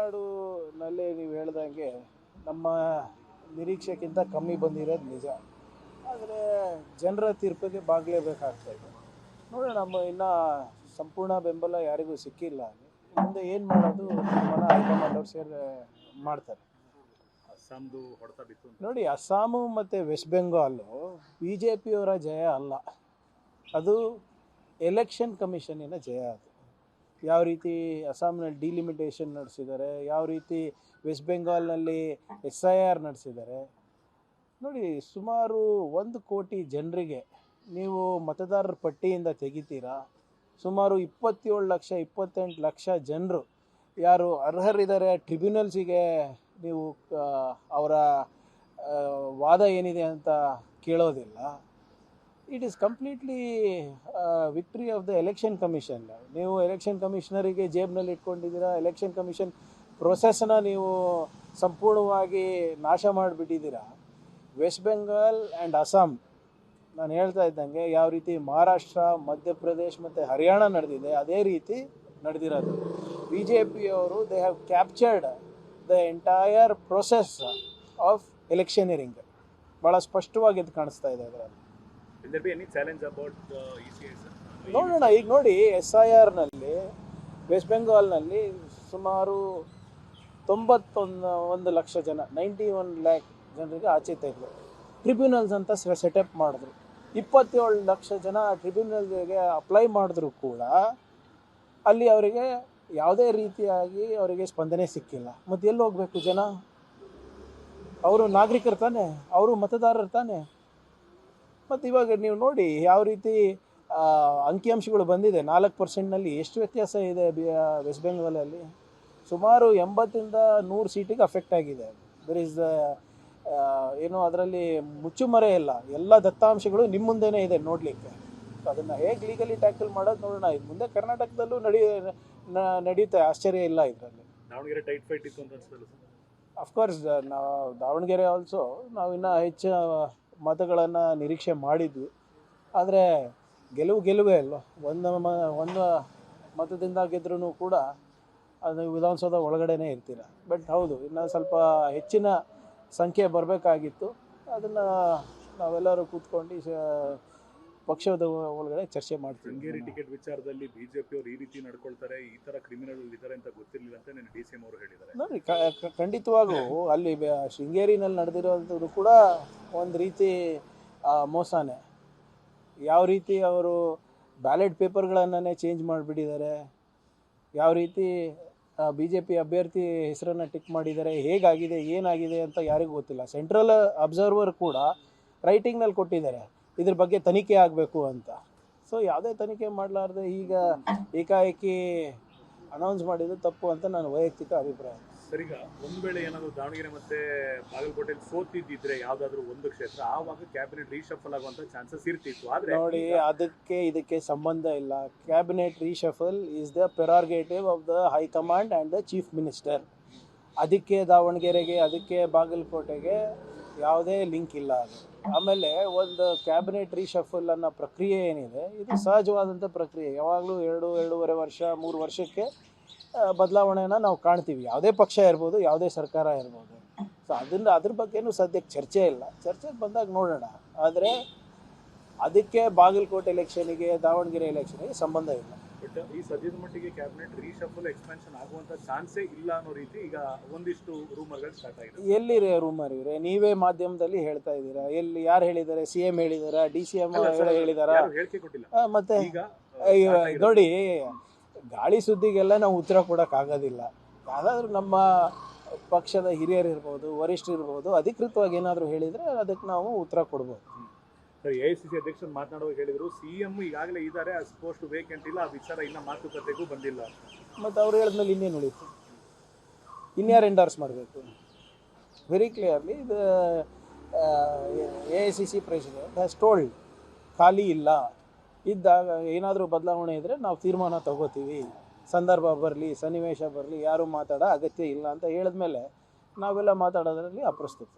ತಮಿಳ್ನಾಡಿನಲ್ಲಿ ನೀವು ಹೇಳ್ದಂಗೆ ನಮ್ಮ ನಿರೀಕ್ಷೆಗಿಂತ ಕಮ್ಮಿ ಬಂದಿರೋದು ನಿಜ. ಆದರೆ ಜನರ ತೀರ್ಪಿಗೆ ಬಾಗಲೇಬೇಕಾಗ್ತಾಯಿದೆ. ನೋಡೋಣ, ನಮ್ಮ ಇನ್ನೂ ಸಂಪೂರ್ಣ ಬೆಂಬಲ ಯಾರಿಗೂ ಸಿಕ್ಕಿಲ್ಲ. ಮುಂದೆ ಏನು ಮಾಡೋದು ತೀರ್ಮಾನ ಹೈಕಮಾಂಡ್ ಅವ್ರು ಮಾಡ್ತಾರೆ. ಅಸ್ಸಾಂದು ಹೊಡೆತ ಬಿತ್ತು ನೋಡಿ, ಅಸ್ಸಾಮು ಮತ್ತು ವೆಸ್ಟ್ ಬೆಂಗಾಲು BJPಯವರ ಜಯ ಅಲ್ಲ, ಅದು ಎಲೆಕ್ಷನ್ ಕಮಿಷನ್ನಿನ ಜಯ. ಅದು ಯಾವ ರೀತಿ ಅಸ್ಸಾಂನಲ್ಲಿ ಡಿಲಿಮಿಟೇಷನ್ ನಡೆಸಿದ್ದಾರೆ, ಯಾವ ರೀತಿ ವೆಸ್ಟ್ ಬೆಂಗಾಲ್ನಲ್ಲಿ SIR ನಡೆಸಿದ್ದಾರೆ. ನೋಡಿ, ಸುಮಾರು 1 ಕೋಟಿ ಜನರಿಗೆ ನೀವು ಮತದಾರರ ಪಟ್ಟಿಯಿಂದ ತೆಗಿತೀರಾ. ಸುಮಾರು 27 ಲಕ್ಷ 28 ಲಕ್ಷ ಜನರು ಯಾರು ಅರ್ಹರಿದ್ದಾರೆ ಟ್ರಿಬ್ಯುನಲ್ಸಿಗೆ ನೀವು ಅವರ ವಾದ ಏನಿದೆ ಅಂತ ಕೇಳೋದಿಲ್ಲ. It is completely victory of the election commission. ನೀವು ಎಲೆಕ್ಷನ್ ಕಮಿಷನರಿಗೆ ಜೇಬ್ನಲ್ಲಿ ಇಟ್ಕೊಂಡಿದ್ದೀರಾ. ಎಲೆಕ್ಷನ್ ಕಮಿಷನ್ ಪ್ರೊಸೆಸ್ನ ನೀವು ಸಂಪೂರ್ಣವಾಗಿ ನಾಶ ಮಾಡಿಬಿಟ್ಟಿದ್ದೀರಾ. ವೆಸ್ಟ್ ಬೆಂಗಾಲ್ ಆ್ಯಂಡ್ ಅಸ್ಸಾಂ, ನಾನು ಹೇಳ್ತಾ ಇದ್ದಂಗೆ ಯಾವ ರೀತಿ ಮಹಾರಾಷ್ಟ್ರ, ಮಧ್ಯಪ್ರದೇಶ್ ಮತ್ತು ಹರಿಯಾಣ ನಡೆದಿದೆ, ಅದೇ ರೀತಿ ನಡೆದಿರೋದು. BJPಯವರು they have captured the entire process of electioneering. ಭಾಳ ಸ್ಪಷ್ಟವಾಗಿ ಇದು ಕಾಣಿಸ್ತಾ ಇದೆ ಅದರಲ್ಲಿ. ನೋಡೋಣ, ಈಗ ನೋಡಿ SIRನಲ್ಲಿ ವೆಸ್ಟ್ ಬೆಂಗಾಲ್ನಲ್ಲಿ ಸುಮಾರು 91 ಲಕ್ಷ ಜನ, 91 ಲ್ಯಾಕ್ ಜನರಿಗೆ ಆಚೆ ತೆಗೆದ್ರು. ಟ್ರಿಬ್ಯುನಲ್ಸ್ ಅಂತ ಸೆಟಪ್ ಮಾಡಿದ್ರು. 27 ಲಕ್ಷ ಜನ ಟ್ರಿಬ್ಯುನಲ್ಗೆ ಅಪ್ಲೈ ಮಾಡಿದ್ರು ಕೂಡ ಅಲ್ಲಿ ಅವರಿಗೆ ಯಾವುದೇ ರೀತಿಯಾಗಿ ಅವರಿಗೆ ಸ್ಪಂದನೆ ಸಿಕ್ಕಿಲ್ಲ. ಮತ್ತು ಎಲ್ಲಿ ಹೋಗಬೇಕು ಜನ? ಅವರು ನಾಗರಿಕರು ತಾನೆ, ಅವರು ಮತದಾರರು ತಾನೆ. ಮತ್ತು ಇವಾಗ ನೀವು ನೋಡಿ ಯಾವ ರೀತಿ ಅಂಕಿಅಂಶಗಳು ಬಂದಿದೆ. 4%ನಲ್ಲಿ ಎಷ್ಟು ವ್ಯತ್ಯಾಸ ಇದೆ ವೆಸ್ಟ್ ಬೆಂಗಾಲಲ್ಲಿ. ಸುಮಾರು 80ಇಂದ 100 ಸೀಟಿಗೆ ಅಫೆಕ್ಟ್ ಆಗಿದೆ. ದರ್ ಈಸ್ ಏನು ಅದರಲ್ಲಿ ಮುಚ್ಚುಮರೆ ಇಲ್ಲ, ಎಲ್ಲ ದತ್ತಾಂಶಗಳು ನಿಮ್ಮ ಮುಂದೆನೇ ಇದೆ ನೋಡಲಿಕ್ಕೆ. ಅದನ್ನು ಹೇಗೆ ಲೀಗಲಿ ಟ್ಯಾಕಲ್ ಮಾಡೋದು ನೋಡೋಣ. ಇದು ಮುಂದೆ ಕರ್ನಾಟಕದಲ್ಲೂ ನಡೆಯುತ್ತೆ, ಆಶ್ಚರ್ಯ ಇಲ್ಲ ಇದರಲ್ಲಿ. ದಾವಣಗೆರೆ ಟೈಟ್ ಫೈಟ್ ಇತ್ತು ಅಂತ ಅನ್ಸುತ್ತಲ್ಲ ಸರ್? ಅಫ್ಕೋರ್ಸ್, ನಾವು ದಾವಣಗೆರೆ ಆಲ್ಸೋ ನಾವು ಇನ್ನೂ ಹೆಚ್ಚು ಮತಗಳನ್ನು ನಿರೀಕ್ಷೆ ಮಾಡಿದ್ವಿ. ಆದರೆ ಗೆಲುವೇ ಅಲ್ವ. ಒಂದು ಮತದಿಂದ ಗೆದ್ರೂ ಕೂಡ ಅದು ವಿಧಾನಸೌಧ ಒಳಗಡೆನೇ ಇರ್ತೀರ. ಬಟ್ ಹೌದು, ಇನ್ನು ಸ್ವಲ್ಪ ಹೆಚ್ಚಿನ ಸಂಖ್ಯೆ ಬರಬೇಕಾಗಿತ್ತು. ಅದನ್ನು ನಾವೆಲ್ಲರೂ ಕೂತ್ಕೊಂಡು ಪಕ್ಷದ ಒಳಗಡೆ ಚರ್ಚೆ ಮಾಡ್ತೀವಿ. ಶೃಂಗೇರಿ ಟಿಕೆಟ್ ವಿಚಾರದಲ್ಲಿ BJPಯವರು ಈ ರೀತಿ ನಡ್ಕೊಳ್ತಾರೆ, ಈ ಥರ ಕ್ರಿಮಿನಲ್ ಇದ್ದಾರೆ ಅಂತ ಗೊತ್ತಿರಲಿಲ್ಲ ಅಂತ ನಾನು DCM ಅವರು ಹೇಳಿದ್ದಾರೆ. ನೋಡಿ, ಖಂಡಿತವಾಗೂ ಅಲ್ಲಿ ಶೃಂಗೇರಿನಲ್ಲಿ ನಡೆದಿರೋದು ಕೂಡ ಒಂದು ರೀತಿ ಮೋಸನೇ. ಯಾವ ರೀತಿ ಅವರು ಬ್ಯಾಲೆಟ್ ಪೇಪರ್ಗಳನ್ನೇ ಚೇಂಜ್ ಮಾಡಿಬಿಟ್ಟಿದ್ದಾರೆ, ಯಾವ ರೀತಿ BJP ಅಭ್ಯರ್ಥಿ ಹೆಸರನ್ನು ಟಿಕ್ ಮಾಡಿದ್ದಾರೆ, ಹೇಗಾಗಿದೆ ಏನಾಗಿದೆ ಅಂತ ಯಾರಿಗೂ ಗೊತ್ತಿಲ್ಲ. ಸೆಂಟ್ರಲ್ ಅಬ್ಸರ್ವರ್ ಕೂಡ ರೈಟಿಂಗ್ನಲ್ಲಿ ಕೊಟ್ಟಿದ್ದಾರೆ ಇದ್ರ ಬಗ್ಗೆ ತನಿಖೆ ಆಗಬೇಕು ಅಂತ. ಸೊ ಯಾವುದೇ ತನಿಖೆ ಮಾಡಲಾರ್ದೆ ಈಗ ಏಕಾಏಕಿ ಅನೌನ್ಸ್ ಮಾಡಿದ್ದು ತಪ್ಪು ಅಂತ ನನ್ನ ವೈಯಕ್ತಿಕ ಅಭಿಪ್ರಾಯ. ಸರಿಗ ಒಂದು ವೇಳೆ ಏನಾದರೂ ದಾವಣಗೆರೆ ಮತ್ತು ಬಾಗಲಕೋಟೆಯಲ್ಲಿ ಸೋತಿದ್ದಿದ್ರೆ ಯಾವುದಾದ್ರೂ ಒಂದು ಕ್ಷೇತ್ರ, ಆವಾಗ ಕ್ಯಾಬಿನೆಟ್ ರೀಶಫಲ್ ಆಗುವಂಥ ಚಾನ್ಸಸ್ ಇರ್ತಿತ್ತು. ಆದರೆ ನೋಡಿ, ಇದಕ್ಕೆ ಸಂಬಂಧ ಇಲ್ಲ. Cabinet reshuffle is the prerogative of the high command and the chief minister. ಅದಕ್ಕೆ ದಾವಣಗೆರೆಗೆ, ಅದಕ್ಕೆ ಬಾಗಲಕೋಟೆಗೆ ಯಾವುದೇ ಲಿಂಕ್ ಇಲ್ಲ. ಅದು ಆಮೇಲೆ ಒಂದು ಕ್ಯಾಬಿನೆಟ್ ರೀಶಫಲ್ ಅನ್ನೋ ಪ್ರಕ್ರಿಯೆ ಏನಿದೆ, ಇದು ಸಹಜವಾದಂಥ ಪ್ರಕ್ರಿಯೆ. ಯಾವಾಗಲೂ 2-2.5 ವರ್ಷ 3 ವರ್ಷಕ್ಕೆ ಬದಲಾವಣೆನ ನಾವು ಕಾಣ್ತೀವಿ. ಯಾವುದೇ ಪಕ್ಷ ಇರ್ಬೋದು, ಯಾವುದೇ ಸರ್ಕಾರ ಇರ್ಬೋದು. ಸೊ ಅದ್ರ ಬಗ್ಗೆನೂ ಸದ್ಯಕ್ಕೆ ಚರ್ಚೆ ಇಲ್ಲ. ಚರ್ಚೆಗೆ ಬಂದಾಗ ನೋಡೋಣ. ಆದರೆ ಅದಕ್ಕೆ ಬಾಗಲಕೋಟೆ ಎಲೆಕ್ಷನಿಗೆ, ದಾವಣಗೆರೆ ಎಲೆಕ್ಷನಿಗೆ ಸಂಬಂಧ ಇಲ್ಲ. ಬಟ್ ಈ ಸದ್ಯದ ಮಟ್ಟಿಗೆ ಕ್ಯಾಬಿನೆಟ್ ರೀಶಫಲ್ ಎಕ್ಸ್ಪೆನ್ಷನ್ ಆಗುವಂಥ ಚಾನ್ಸೇ ಇಲ್ಲ ಅನ್ನೋ ರೀತಿ ಈಗ ಒಂದಿಷ್ಟು ರೂಮರ್ಗಳು ಸ್ಟಾರ್ಟ್ ಆಗಿದೆ. ಎಲ್ಲಿ ರೂಮರ್ ಇವೆ? ನೀವೇ ಮಾಧ್ಯಮದಲ್ಲಿ ಹೇಳ್ತಾ ಇದ್ದೀರಾ. ಎಲ್ಲಿ ಯಾರು ಹೇಳಿದ್ದಾರೆ? CM ಹೇಳಿದಾರಾ? DCM ಹೇಳಿದಾರಾ? ಹೇಳಿಕೆ ಕೊಟ್ಟಿಲ್ಲ. ಮತ್ತೆ ನೋಡಿ, ಗಾಳಿ ಸುದ್ದಿಗೆಲ್ಲ ನಾವು ಉತ್ತರ ಕೊಡೋಕ್ಕಾಗೋದಿಲ್ಲ. ಯಾವುದಾದ್ರೂ ನಮ್ಮ ಪಕ್ಷದ ಹಿರಿಯರು ಇರ್ಬೋದು, ವರಿಷ್ಠರು ಇರ್ಬೋದು, ಅಧಿಕೃತವಾಗಿ ಏನಾದರೂ ಹೇಳಿದರೆ ಅದಕ್ಕೆ ನಾವು ಉತ್ತರ ಕೊಡ್ಬೋದು. ಸರಿ, AICC ಅಧ್ಯಕ್ಷರು ಮಾತನಾಡುವಾಗ ಹೇಳಿದರು CM ಈಗಾಗಲೇ ಇದ್ದಾರೆ, ಪೋಸ್ಟ್ ವೇಕೆಂಟ್ ಇಲ್ಲ, ಆ ವಿಚಾರ ಇನ್ನೂ ಮಾತುಕತೆಗೂ ಬಂದಿಲ್ಲ. ಮತ್ತು ಅವ್ರು ಹೇಳಿದ್ಮೇಲೆ ಇನ್ನೇನು ಉಳಿತು? ಇನ್ಯಾರು ಎಂಡಾರ್ಸ್ ಮಾಡಬೇಕು? ವೆರಿ ಕ್ಲಿಯರ್ಲಿ ಇದು AICC ಪ್ರೆಸಿಡೆಂಟ್ ಹ್ಯಾಸ್ ಟೋಲ್ಡ್ ಖಾಲಿ ಇಲ್ಲ. ಇದ್ದಾಗ ಏನಾದರೂ ಬದಲಾವಣೆ ಇದ್ದರೆ ನಾವು ತೀರ್ಮಾನ ತಗೋತೀವಿ. ಸಂದರ್ಭ ಬರಲಿ, ಸನ್ನಿವೇಶ ಬರಲಿ, ಯಾರೂ ಮಾತಾಡೋ ಅಗತ್ಯ ಇಲ್ಲ ಅಂತ ಹೇಳಿದ್ಮೇಲೆ ನಾವೆಲ್ಲ ಮಾತಾಡೋದ್ರಲ್ಲಿ ಅಪ್ರಸ್ತುತ.